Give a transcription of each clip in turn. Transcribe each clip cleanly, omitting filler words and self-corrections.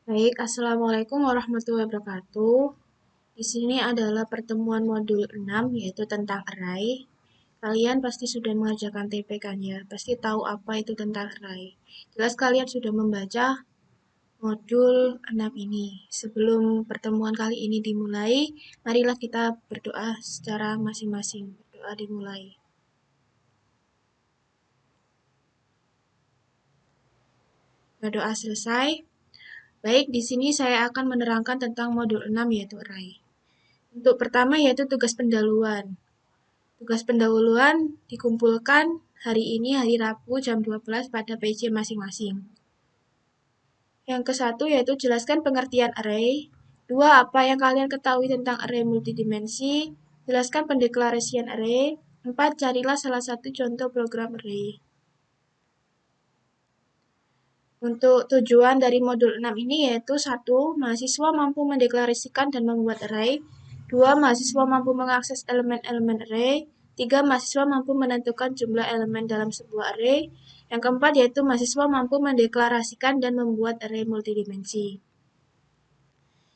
Baik, Assalamualaikum warahmatullahi wabarakatuh. Di sini adalah pertemuan modul 6, yaitu tentang array. Kalian pasti sudah mengerjakan TP kan ya? Pasti tahu apa itu tentang array. Jelas kalian sudah membaca modul 6 ini. Sebelum pertemuan kali ini dimulai, marilah kita berdoa secara masing-masing. Berdoa dimulai. Berdoa selesai. Baik, di sini saya akan menerangkan tentang modul 6 yaitu array. Untuk pertama yaitu tugas pendahuluan. Tugas pendahuluan dikumpulkan hari ini hari Rabu jam 12 pada PJ masing-masing. Yang ke-1 yaitu jelaskan pengertian array. 2. Apa yang kalian ketahui tentang array multidimensi. Jelaskan pendeklarasian array. 4. Carilah salah satu contoh program array. Untuk tujuan dari modul 6 ini yaitu 1. Mahasiswa mampu mendeklarasikan dan membuat array. 2. Mahasiswa mampu mengakses elemen-elemen array. 3. Mahasiswa mampu menentukan jumlah elemen dalam sebuah array. Yang keempat yaitu mahasiswa mampu mendeklarasikan dan membuat array multidimensi.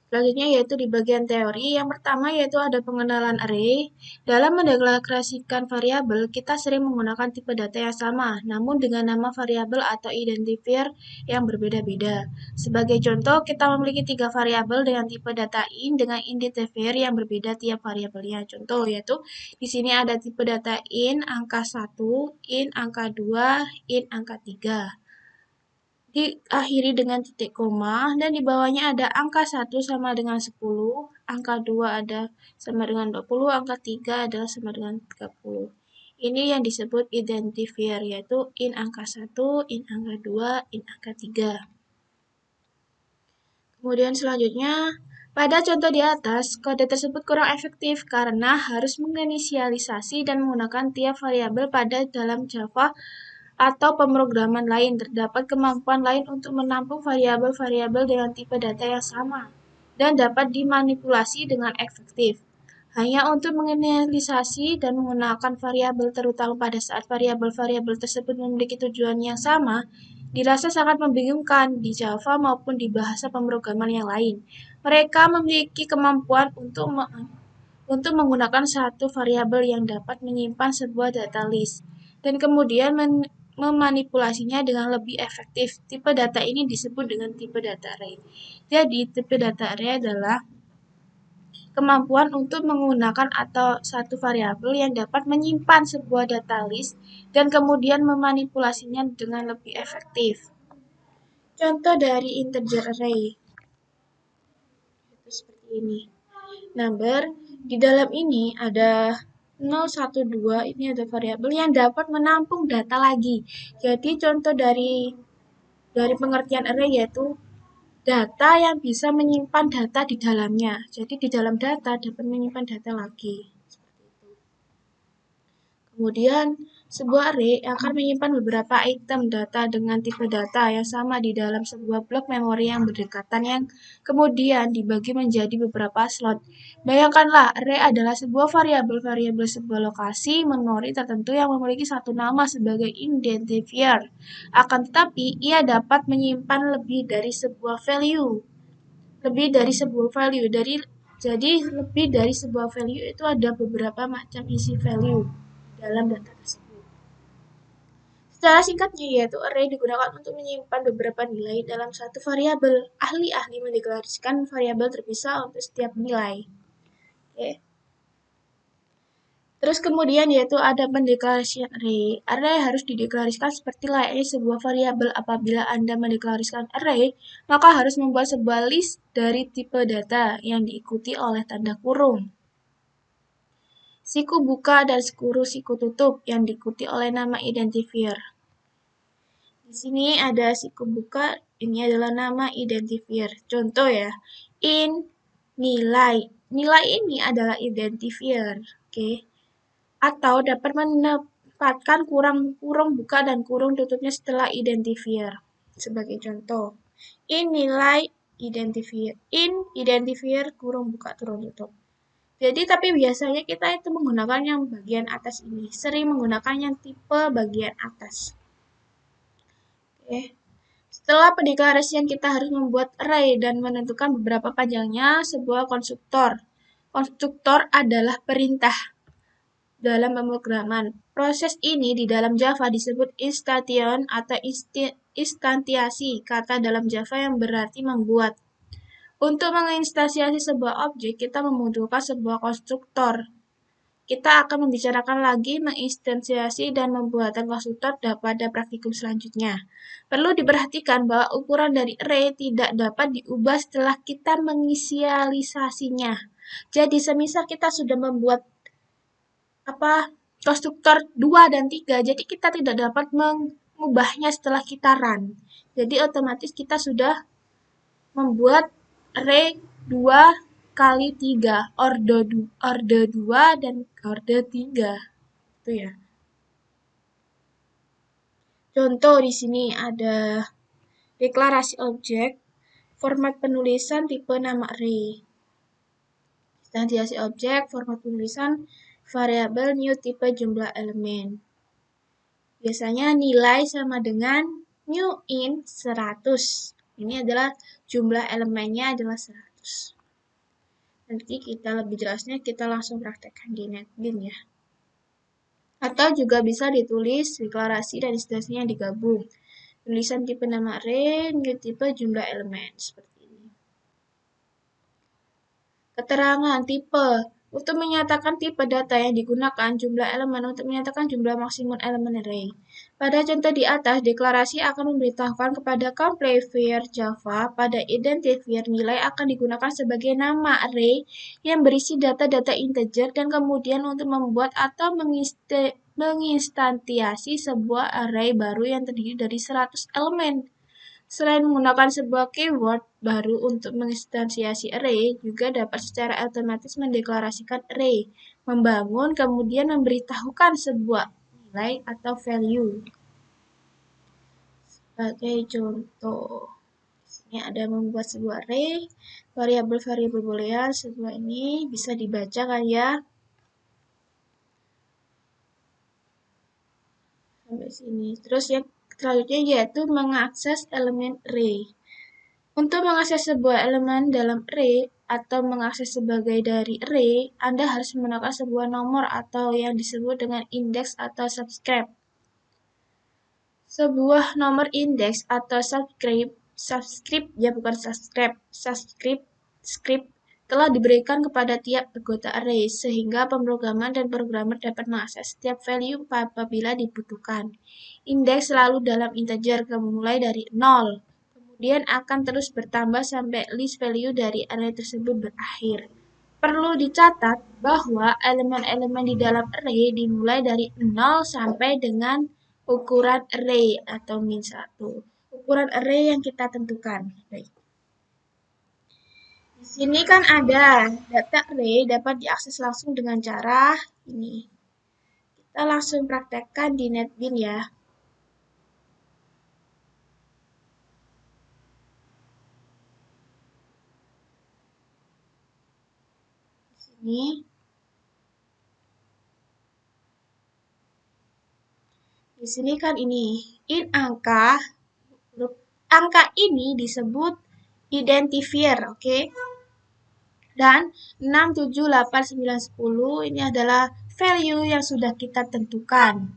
Selanjutnya yaitu di bagian teori. Yang pertama yaitu ada pengenalan array. Dalam mendeklarasikan variabel, kita sering menggunakan tipe data yang sama, namun dengan nama variabel atau identifier yang berbeda-beda. Sebagai contoh, kita memiliki 3 variabel dengan tipe data int dengan identifier yang berbeda tiap variabelnya. Contoh yaitu di sini ada tipe data int angka 1, int angka 2, int angka 3. Diakhiri dengan titik koma, dan di bawahnya ada angka 1 sama dengan 10, angka 2 ada sama dengan 20, angka 3 adalah sama dengan 30. Ini yang disebut identifier, yaitu int angka 1, int angka 2, int angka 3. Kemudian selanjutnya, pada contoh di atas, kode tersebut kurang efektif karena harus menginisialisasi dan menggunakan tiap variabel pada dalam Java atau pemrograman lain. Terdapat kemampuan lain untuk menampung variabel-variabel dengan tipe data yang sama dan dapat dimanipulasi dengan efektif. Hanya untuk menginisialisasi dan menggunakan variabel terutama pada saat variabel-variabel tersebut memiliki tujuan yang sama, dirasa sangat membingungkan di Java maupun di bahasa pemrograman yang lain. Mereka memiliki kemampuan untuk menggunakan satu variabel yang dapat menyimpan sebuah data list dan kemudian memanipulasinya dengan lebih efektif. Tipe data ini disebut dengan tipe data array. Jadi, tipe data array adalah kemampuan untuk menggunakan atau satu variabel yang dapat menyimpan sebuah data list dan kemudian memanipulasinya dengan lebih efektif. Contoh dari integer array itu seperti ini. Number di dalam ini ada 0, 1, 2, ini ada variabel yang dapat menampung data lagi. Jadi contoh dari pengertian array yaitu data yang bisa menyimpan data di dalamnya. Jadi di dalam data dapat menyimpan data lagi. Kemudian, sebuah array akan menyimpan beberapa item data dengan tipe data yang sama di dalam sebuah blok memori yang berdekatan yang kemudian dibagi menjadi beberapa slot. Bayangkanlah, array adalah sebuah variabel sebuah lokasi memori tertentu yang memiliki satu nama sebagai identifier. Akan tetapi, ia dapat menyimpan lebih dari sebuah value. Jadi lebih dari sebuah value itu ada beberapa macam isi value dalam data tersebut. Secara singkatnya yaitu array digunakan untuk menyimpan beberapa nilai dalam satu variabel. Ahli-ahli mendeklarasikan variabel terpisah untuk setiap nilai. Oke. Terus kemudian yaitu ada pendeklarasian array. Array harus dideklarasikan seperti layaknya sebuah variabel. Apabila Anda mendeklarasikan array, maka harus membuat sebuah list dari tipe data yang diikuti oleh tanda kurung. Siku buka dan siku tutup yang diikuti oleh nama identifier. Di sini ada siku buka, ini adalah nama identifier. Contoh ya, int nilai. Nilai ini adalah identifier, oke. Atau dapat menempatkan kurung buka dan kurung tutupnya setelah identifier. Sebagai contoh, int nilai identifier. Int identifier kurung buka kurung tutup. Jadi tapi biasanya kita itu menggunakan yang bagian atas ini. Sering menggunakan yang tipe bagian atas. Oke. Setelah pendeklarasian, kita harus membuat array dan menentukan beberapa panjangnya sebuah konstruktor. Konstruktor adalah perintah dalam pemrograman. Proses ini di dalam Java disebut instantion atau instansiasi, kata dalam Java yang berarti membuat. Untuk menginstansiasi sebuah objek, kita membutuhkan sebuah konstruktor. Kita akan membicarakan lagi menginstansiasi dan pembuatan konstruktor pada praktikum selanjutnya. Perlu diperhatikan bahwa ukuran dari array tidak dapat diubah setelah kita menginisialisasinya. Jadi semisal kita sudah membuat konstruktor 2 dan 3, jadi kita tidak dapat mengubahnya setelah kita run. Jadi otomatis kita sudah membuat array 2 kali 3, orde 2 dan orde 3. Itu ya. Contoh di sini ada deklarasi objek, format penulisan tipe nama array. Instansiasi objek, format penulisan variabel new tipe jumlah elemen. Biasanya nilai sama dengan new int 100. Ini adalah jumlah elemennya adalah 100. Nanti kita lebih jelasnya kita langsung praktekkan di NetBeans ya. Atau juga bisa ditulis deklarasi dan instansinya digabung. Tulisan tipe nama array, new tipe jumlah elemen seperti ini. Keterangan tipe. Untuk menyatakan tipe data yang digunakan jumlah elemen untuk menyatakan jumlah maksimum elemen array. Pada contoh di atas, deklarasi akan memberitahukan kepada completer Java pada identifier nilai akan digunakan sebagai nama array yang berisi data-data integer dan kemudian untuk membuat atau menginstansiasi sebuah array baru yang terdiri dari 100 elemen. Selain menggunakan sebuah keyword baru untuk menginstansiasi array, juga dapat secara otomatis mendeklarasikan array, membangun, kemudian memberitahukan sebuah nilai atau value. Sebagai contoh, ini ada membuat sebuah array, variabel-variabel boolean, sebuah ini bisa dibaca kan ya. Sampai sini. Terus yang selanjutnya yaitu mengakses elemen array. Untuk mengakses sebuah elemen dalam array atau mengakses sebagai dari array, Anda harus menggunakan sebuah nomor atau yang disebut dengan indeks atau subscript. Sebuah nomor indeks atau subscript telah diberikan kepada tiap anggota array sehingga pemrograman dan programmer dapat mengakses setiap value apabila dibutuhkan. Indeks selalu dalam integer, mulai dari 0. Kemudian akan terus bertambah sampai list value dari array tersebut berakhir. Perlu dicatat bahwa elemen-elemen di dalam array dimulai dari 0 sampai dengan ukuran array atau min 1. Ukuran array yang kita tentukan. Baik. Di sini kan ada data array dapat diakses langsung dengan cara ini. Kita langsung praktekkan di NetBeans ya. Di sini kan ini int angka ini disebut identifier, oke? Dan 6, 7, 8, 9, 10 ini adalah value yang sudah kita tentukan.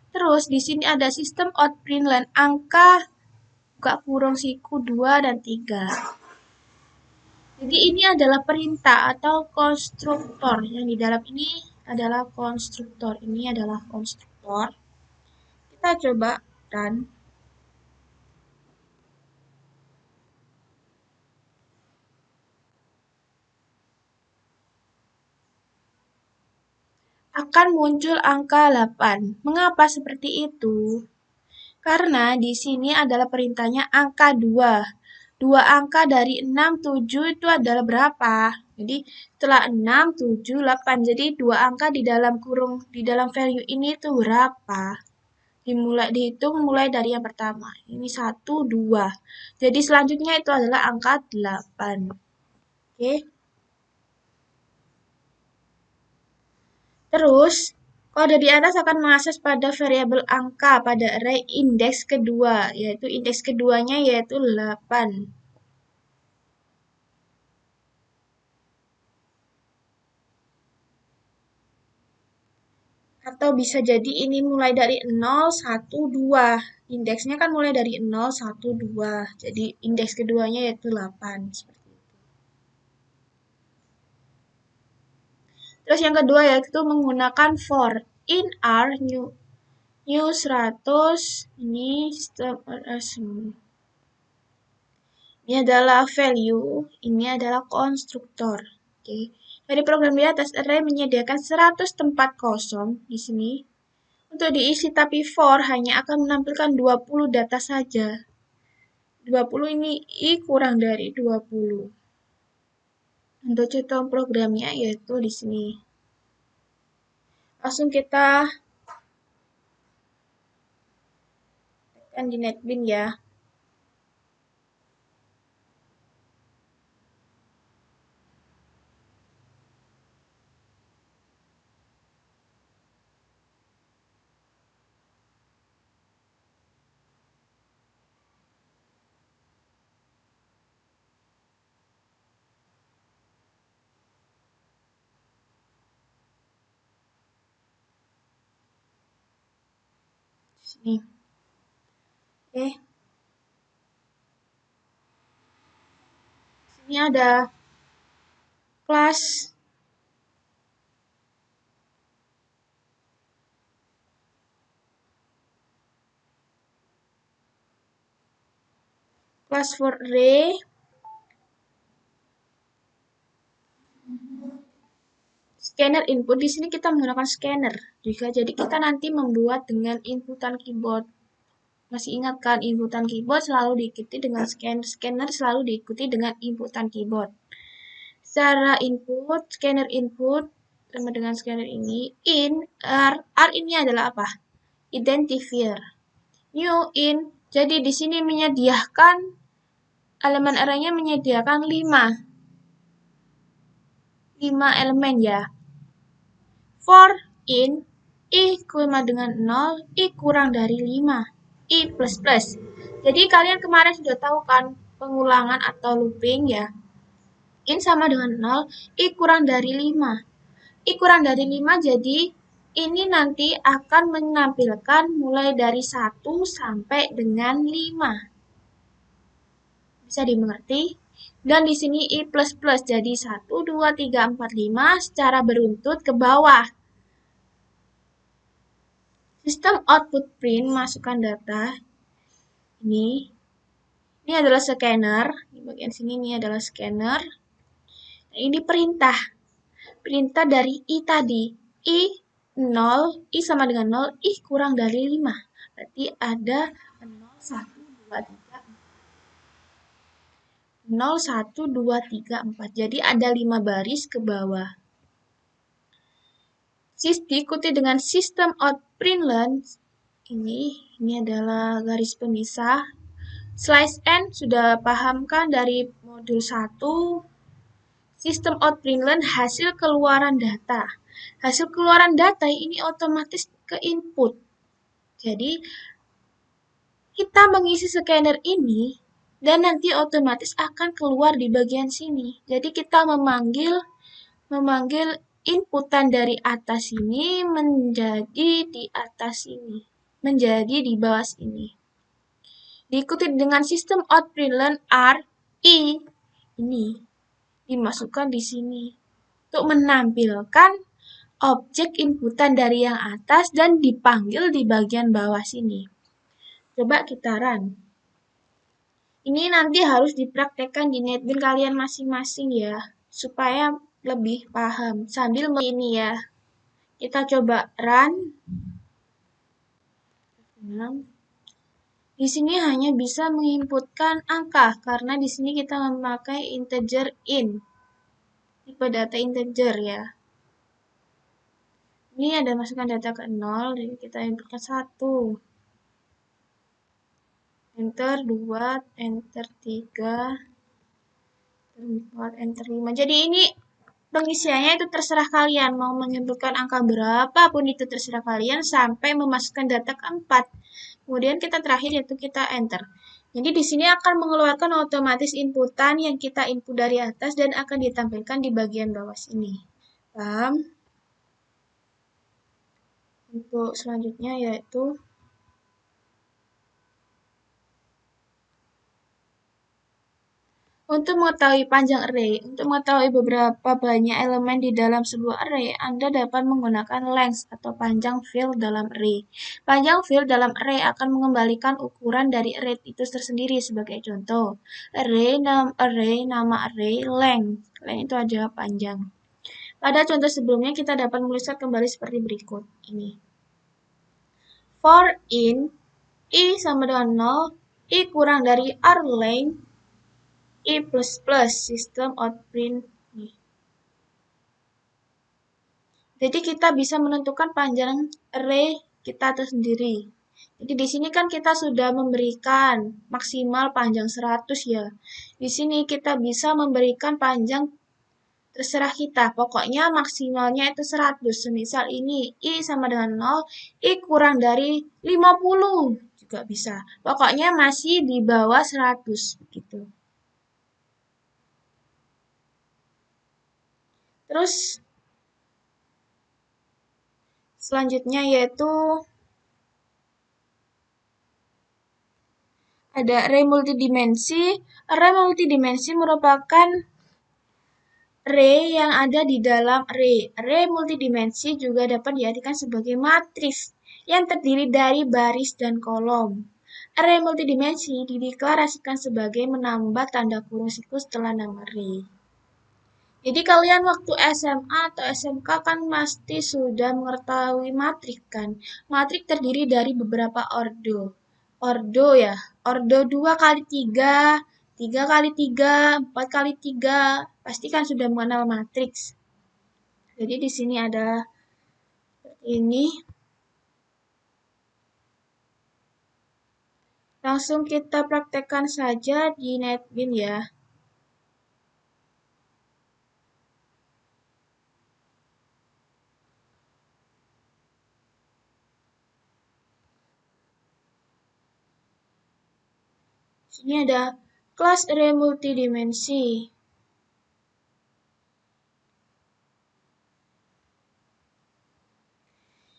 Terus di sini ada sistem out println angka buka kurung siku 2 dan 3. Jadi ini adalah perintah atau konstruktor. Yang di dalam ini adalah konstruktor. Ini adalah konstruktor. Kita coba run. Akan muncul angka 8. Mengapa seperti itu? Karena di sini adalah perintahnya angka 2. 2 angka dari 6, 7 itu adalah berapa? Jadi setelah 6, 7, 8. Jadi 2 angka di dalam kurung, di dalam value ini itu berapa? Dihitung mulai dari yang pertama. Ini 1, 2. Jadi selanjutnya itu adalah angka 8. Oke. Terus Kode di atas akan mengakses pada variabel angka pada array indeks kedua, yaitu indeks keduanya yaitu 8. Atau bisa jadi ini mulai dari 0, 1, 2. Indeksnya kan mulai dari 0, 1, 2. Jadi indeks keduanya yaitu 8. Seperti itu. Terus yang kedua yaitu menggunakan for. In R new 100 ini ini adalah value, ini adalah konstruktor. Oke. Dari program di atas array menyediakan 100 tempat kosong di sini untuk diisi, tapi for hanya akan menampilkan 20 data saja. 20 ini I kurang dari 20. Untuk contoh programnya yaitu di sini. Langsung kita tekan di NetBeans ya. Sini. Oke. Sini ada kelas for array. Scanner input di sini kita menggunakan scanner juga. Jadi kita nanti membuat dengan inputan keyboard. Masih ingat kan, inputan keyboard selalu diikuti dengan scanner. Scanner selalu diikuti dengan inputan keyboard. Secara input, scanner input sama dengan scanner ini. In R ini adalah apa? Identifier. New in. Jadi di sini menyediakan elemen arraynya menyediakan 5 elemen ya. For in I sama dengan 0, I kurang dari 5, I plus plus. Jadi kalian kemarin sudah tahu kan pengulangan atau looping ya. In sama dengan 0, I kurang dari 5. I kurang dari 5 jadi ini nanti akan menampilkan mulai dari 1 sampai dengan 5. Bisa dimengerti? Dan di sini I plus plus jadi 1, 2, 3, 4, 5 secara beruntut ke bawah. Sistem output print masukkan data. Ini adalah scanner. Di bagian sini ini adalah scanner. Ini perintah. Perintah dari I tadi. I 0, I sama dengan 0, I kurang dari 5. Berarti ada 0, 1, 2, 3, 0, 1, 2, 3, 4. Jadi ada 5 baris ke bawah. Diikuti dengan sistem out println. Ini adalah garis pemisah. Slice N sudah paham kan dari modul 1. Sistem out println hasil keluaran data. Hasil keluaran data ini otomatis ke input. Jadi kita mengisi scanner ini dan nanti otomatis akan keluar di bagian sini. Jadi kita memanggil inputan dari atas ini menjadi di atas sini, menjadi di bawah sini. Diikuti dengan sistem out println R I ini dimasukkan di sini untuk menampilkan objek inputan dari yang atas dan dipanggil di bagian bawah sini. Coba kita run. Ini nanti harus dipraktekkan di NetBeans kalian masing-masing ya, supaya lebih paham. Sambil ini ya, kita coba run. Di sini hanya bisa menginputkan angka, karena di sini kita memakai integer int. Tipe data integer ya. Ini ada masukkan data ke 0, jadi kita inputkan 1. Enter 2, enter 3, enter 4, enter 5. Jadi ini pengisiannya itu terserah kalian, mau menginputkan angka berapapun itu terserah kalian sampai memasukkan data keempat. Kemudian kita terakhir yaitu kita enter. Jadi di sini akan mengeluarkan otomatis inputan yang kita input dari atas dan akan ditampilkan di bagian bawah sini. Paham? Untuk selanjutnya yaitu untuk mengetahui panjang array, untuk mengetahui beberapa banyak elemen di dalam sebuah array, Anda dapat menggunakan length atau panjang field dalam array. Panjang field dalam array akan mengembalikan ukuran dari array itu tersendiri sebagai contoh. Nama array, length. Length itu adalah panjang. Pada contoh sebelumnya kita dapat menuliskan kembali seperti berikut. Ini. For in, I sama dengan 0, I kurang dari R length, I plus plus sistem outprint nih. Jadi kita bisa menentukan panjang array kita tersendiri. Jadi di sini kan kita sudah memberikan maksimal panjang 100 ya. Di sini kita bisa memberikan panjang terserah kita. Pokoknya maksimalnya itu 100. Semisal ini I sama dengan 0, I kurang dari 50 juga bisa. Pokoknya masih di bawah 100 gitu. Terus selanjutnya yaitu ada array multidimensi. Array multidimensi merupakan array yang ada di dalam array. Array multidimensi juga dapat diartikan sebagai matriks yang terdiri dari baris dan kolom. Array multidimensi dideklarasikan sebagai menambah tanda kurung siku setelah nama array. Jadi kalian waktu SMA atau SMK kan pasti sudah mengetahui matrik kan. Matrik terdiri dari beberapa ordo. Ordo ya, ordo 2 kali 3, 3 kali 3, 4 kali 3. Pasti kan sudah mengenal matriks. Jadi di sini ada ini. Langsung kita praktekkan saja di NetBeans ya. Sini ada kelas array multidimensi.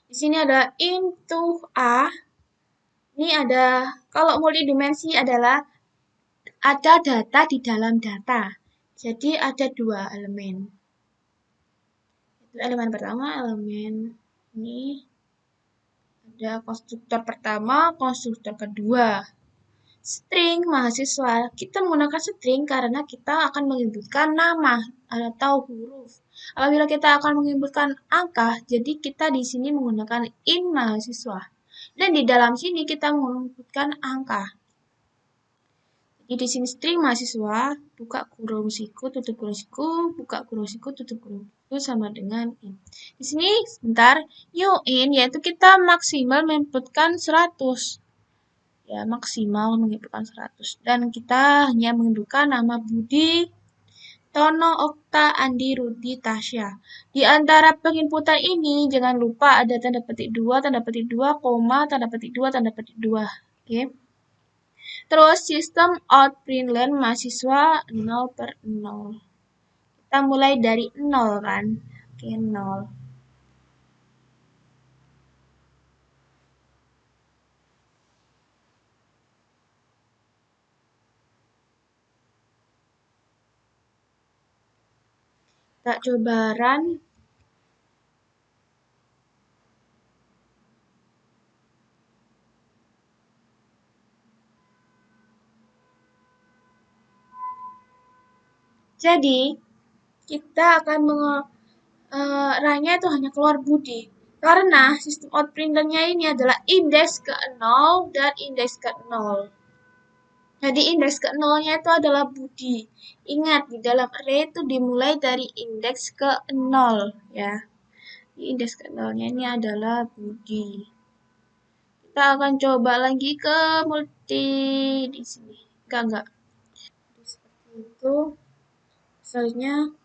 Di sini ada into A. Ini ada, kalau multidimensi adalah ada data di dalam data. Jadi ada dua elemen. Itu elemen pertama, elemen ini. Ada konstruktor pertama, konstruktor kedua. String mahasiswa. Kita menggunakan string karena kita akan menginputkan nama atau huruf. Apabila kita akan menginputkan angka, jadi kita di sini menggunakan int mahasiswa. Dan di dalam sini kita menginputkan angka. Jadi di sini string mahasiswa, buka kurung siku, tutup kurung siku, buka kurung siku, tutup kurung siku sama dengan int. Di sini sebentar, new int yaitu kita maksimal menginputkan 100. Ya, maksimal menginputkan 100. Dan kita hanya menginputkan nama Budi, Tono, Okta, Andi, Rudi, Tasya. Di antara penginputan ini jangan lupa ada tanda petik 2, tanda petik 2, koma, tanda petik 2, tanda petik 2. Oke. Terus sistem out println mahasiswa 0/0. Kita mulai dari 0 kan. Oke, 0. Tak coba run. Jadi, kita akan rangnya itu hanya keluar Budi. Karena sistem outprinternya ini adalah indeks ke 0 dan indeks ke 0. Jadi indeks ke 0-nya itu adalah Budi. Ingat, di dalam array itu dimulai dari indeks ke 0 ya. Indeks ke 0-nya ini adalah Budi. Kita akan coba lagi ke multi di sini. Enggak. Jadi seperti itu. Selanjutnya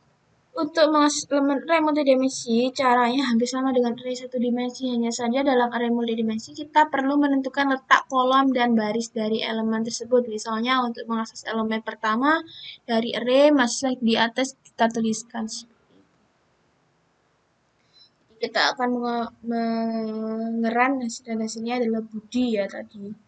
Untuk mengakses elemen array multidimensi, caranya hampir sama dengan array satu dimensi. Hanya saja dalam array multidimensi, kita perlu menentukan letak kolom dan baris dari elemen tersebut. Misalnya untuk mengakses elemen pertama dari array, masih di atas kita tuliskan. Kita akan mengeran hasilnya adalah Budi ya tadi.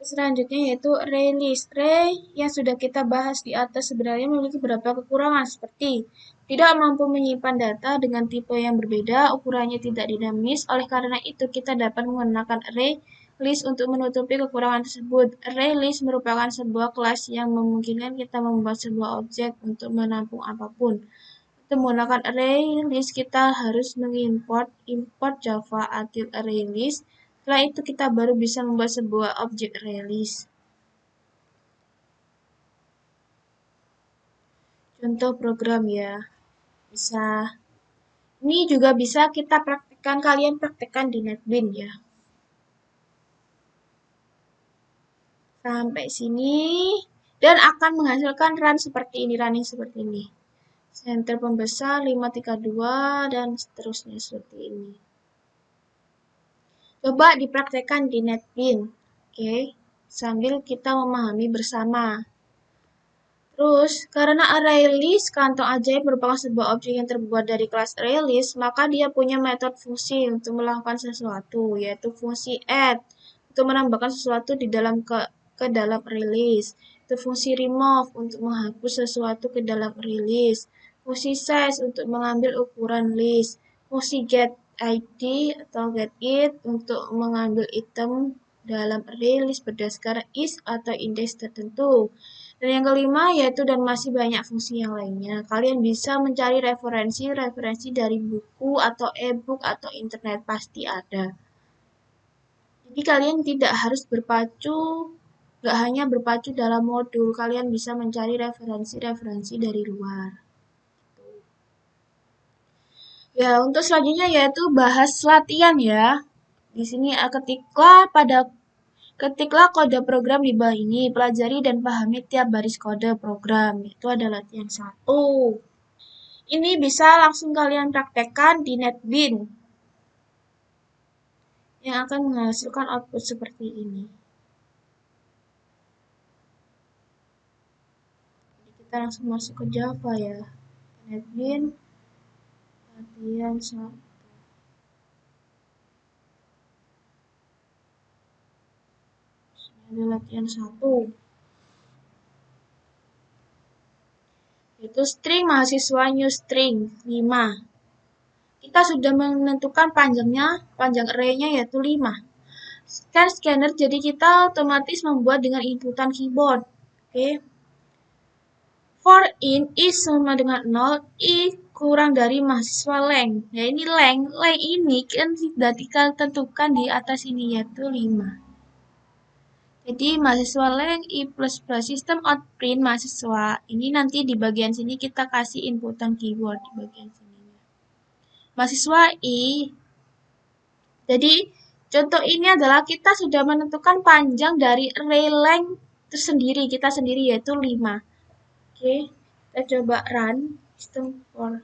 Selanjutnya yaitu array list. Array yang sudah kita bahas di atas sebenarnya memiliki beberapa kekurangan seperti tidak mampu menyimpan data dengan tipe yang berbeda, ukurannya tidak dinamis. Oleh karena itu, kita dapat menggunakan array list untuk menutupi kekurangan tersebut. Array list merupakan sebuah kelas yang memungkinkan kita membuat sebuah objek untuk menampung apapun. Untuk menggunakan array list, kita harus import Java Util Array List. Setelah itu kita baru bisa membuat sebuah objek array list. Contoh program ya. Ini juga bisa kita praktekkan, kalian praktekkan di NetBeans ya. Sampai sini dan akan menghasilkan running seperti ini. Center pembesar 532 dan seterusnya seperti ini. Coba dipraktekkan di NetBeans. Oke, sambil kita memahami bersama. Terus, karena ArrayList kantong ajaib merupakan sebuah objek yang terbuat dari kelas ArrayList, maka dia punya metode fungsi untuk melakukan sesuatu, yaitu fungsi add untuk menambahkan sesuatu ke dalam ArrayList. Itu fungsi remove untuk menghapus sesuatu ke dalam ArrayList. Fungsi size untuk mengambil ukuran list. Fungsi getID atau getIt untuk mengambil item dalam ArrayList berdasarkan is atau indeks tertentu. Dan yang kelima yaitu dan masih banyak fungsi yang lainnya. Kalian bisa mencari referensi dari buku atau e-book atau internet pasti ada. Jadi kalian tidak harus gak hanya berpacu dalam modul, kalian bisa mencari referensi dari luar. Ya, untuk selanjutnya yaitu bahas latihan ya. Di sini ketiklah kode program di bawah ini, pelajari dan pahami tiap baris kode program. Itu adalah latihan 1. Ini bisa langsung kalian praktekkan di NetBeans yang akan menghasilkan output seperti ini. Jadi kita langsung masuk ke Java ya. NetBeans latihan 1. Ini ada latihan 1. Itu string mahasiswa new string 5. Kita sudah menentukan panjang array-nya yaitu 5. Scanner jadi kita otomatis membuat dengan inputan keyboard. Oke. For in is sama dengan 0, i kurang dari mahasiswa length. Ya ini length ini kan sudah kita tentukan di atas ini yaitu 5. Jadi mahasiswa length i plus system out print mahasiswa. Ini nanti di bagian sini kita kasih inputan keyboard di bagian sini. Mahasiswa i. Jadi contoh ini adalah kita sudah menentukan panjang dari array length tersendiri kita sendiri yaitu 5. Oke, kita coba run system for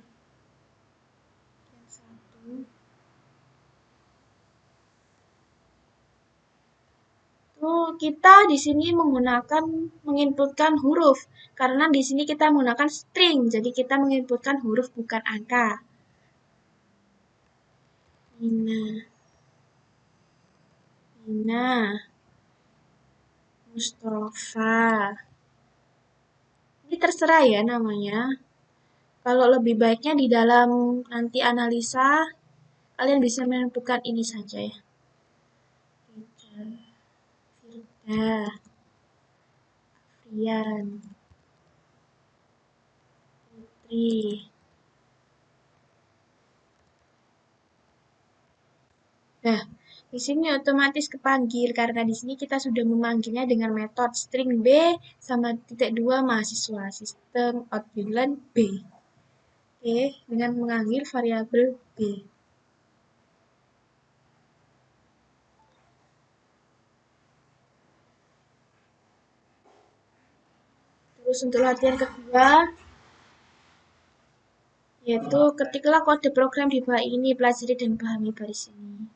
kita di sini menginputkan huruf karena di sini kita menggunakan string, jadi kita menginputkan huruf bukan angka. Ina, Mustafa. Ini terserah ya namanya. Kalau lebih baiknya di dalam nanti analisa, kalian bisa menentukan ini saja ya. Firda, Rian, Putri. Nah, di sini otomatis kepanggil karena di sini kita sudah memanggilnya dengan metode string b sama -2 mahasiswa sistem out boolean b. Oke, dengan mengambil variabel b. Terus untuk latihan kedua, yaitu ketiklah kode program di bawah ini, pelajari dan pahami baris ini.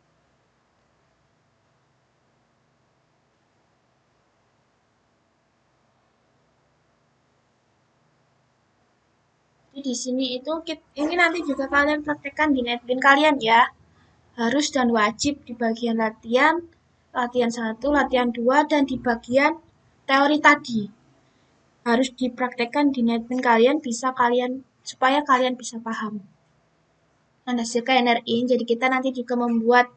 Jadi di sini itu ini nanti juga kalian praktekkan di NetBeans kalian ya. Harus dan wajib di bagian latihan 1, latihan 2, dan di bagian teori tadi. Harus dipraktekkan di NetBeans kalian supaya kalian bisa paham. Menghasilkan NRI, jadi kita nanti juga membuat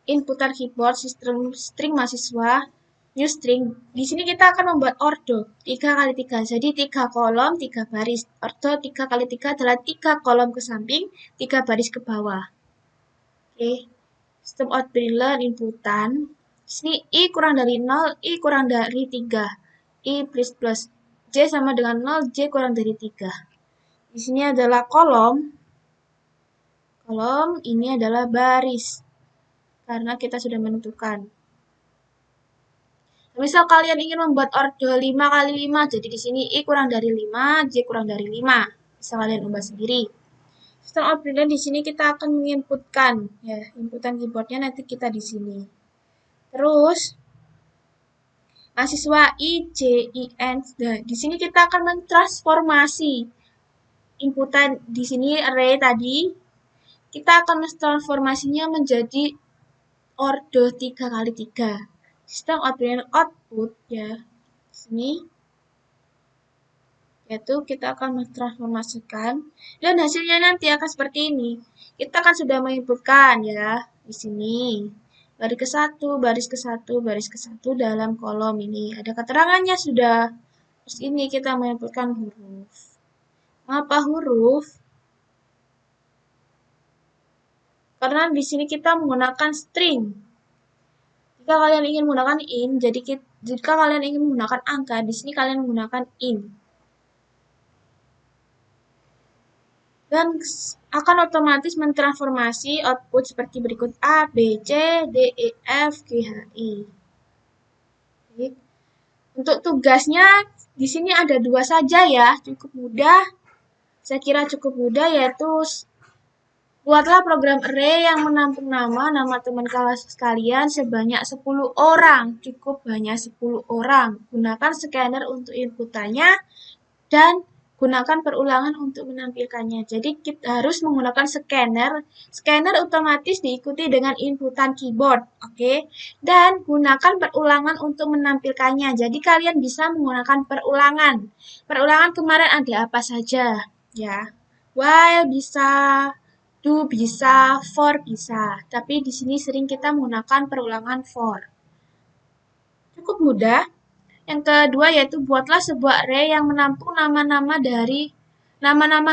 inputan keyboard sistem string mahasiswa, new string. Di sini kita akan membuat ordo 3x3. Jadi 3 kolom, 3 baris. Ordo 3x3 adalah 3 kolom ke samping, 3 baris ke bawah. Oke. Sistem output inputan. Di sini I kurang dari 0, I kurang dari 3. I plus. J sama dengan 0, J kurang dari 3. Di sini adalah kolom. Kolom ini adalah baris. Karena kita sudah menentukan. Misal kalian ingin membuat ordo 5x5, jadi di sini I kurang dari 5, J kurang dari 5. Bisa kalian ubah sendiri. Sistem output di sini kita akan menginputkan, ya, inputan keyboardnya nanti kita di sini. Terus mahasiswa I, J, I, N. Nah, di sini kita akan mentransformasi inputan di sini array tadi. Kita akan mentransformasinya menjadi ordo 3x3. Sistem output ya. Di sini yaitu kita akan mentransformasikan dan hasilnya nanti akan seperti ini. Kita kan sudah menginputkan ya di sini. Baris ke 1, baris ke 1, baris ke 1 dalam kolom ini. Ada keterangannya sudah. Terus ini kita menginputkan huruf. Mengapa huruf? Karena di sini kita menggunakan string. Jika kalian ingin menggunakan int, jadi jika kalian ingin menggunakan angka, di sini kalian menggunakan int. Dan akan otomatis mentransformasi output seperti berikut A, B, C, D, E, F, G, H, I. Untuk tugasnya di sini ada 2 saja ya, cukup mudah. Saya kira cukup mudah, yaitu buatlah program array yang menampung nama teman kelas kalian sebanyak 10 orang. Cukup hanya 10 orang. Gunakan scanner untuk inputannya dan gunakan perulangan untuk menampilkannya. Jadi kita harus menggunakan scanner. Scanner otomatis diikuti dengan inputan keyboard, oke? Dan gunakan perulangan untuk menampilkannya. Jadi kalian bisa menggunakan perulangan. Perulangan kemarin ada apa saja, ya? While bisa, do bisa, for bisa. Tapi di sini sering kita menggunakan perulangan for. Cukup mudah. Yang kedua yaitu buatlah sebuah array yang menampung nama-nama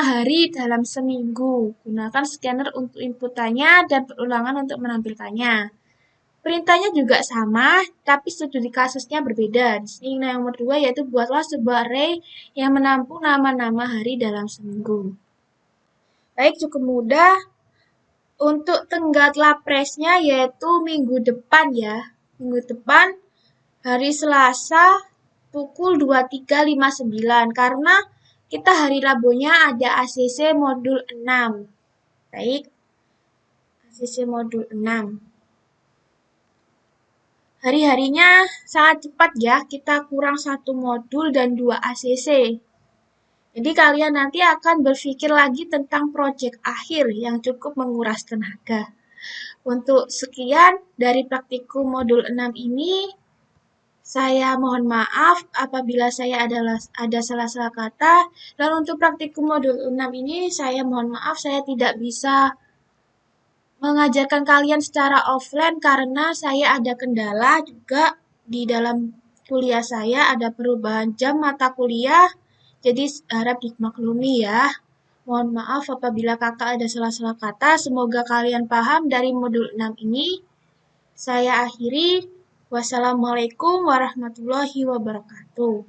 hari dalam seminggu. Gunakan scanner untuk inputannya dan perulangan untuk menampilkannya. Perintahnya juga sama, tapi studi kasusnya berbeda. Di sini yang nomor 2 yaitu buatlah sebuah array yang menampung nama-nama hari dalam seminggu. Baik, cukup mudah. Untuk tenggat lapresnya yaitu minggu depan ya. Minggu depan hari Selasa pukul 23.59 karena kita hari Rabunya ada ACC modul 6. Baik. ACC modul 6. Hari-harinya sangat cepat ya, kita kurang 1 modul dan 2 ACC. Jadi kalian nanti akan berpikir lagi tentang proyek akhir yang cukup menguras tenaga. Untuk sekian dari praktikum modul 6 ini, saya mohon maaf apabila saya ada salah-salah kata. Dan untuk praktikum modul 6 ini, saya mohon maaf saya tidak bisa mengajarkan kalian secara offline karena saya ada kendala juga di dalam kuliah saya, ada perubahan jam mata kuliah. Jadi harap dimaklumi ya. Mohon maaf apabila kakak ada salah-salah kata. Semoga kalian paham dari modul 6 ini. Saya akhiri. Wassalamualaikum warahmatullahi wabarakatuh.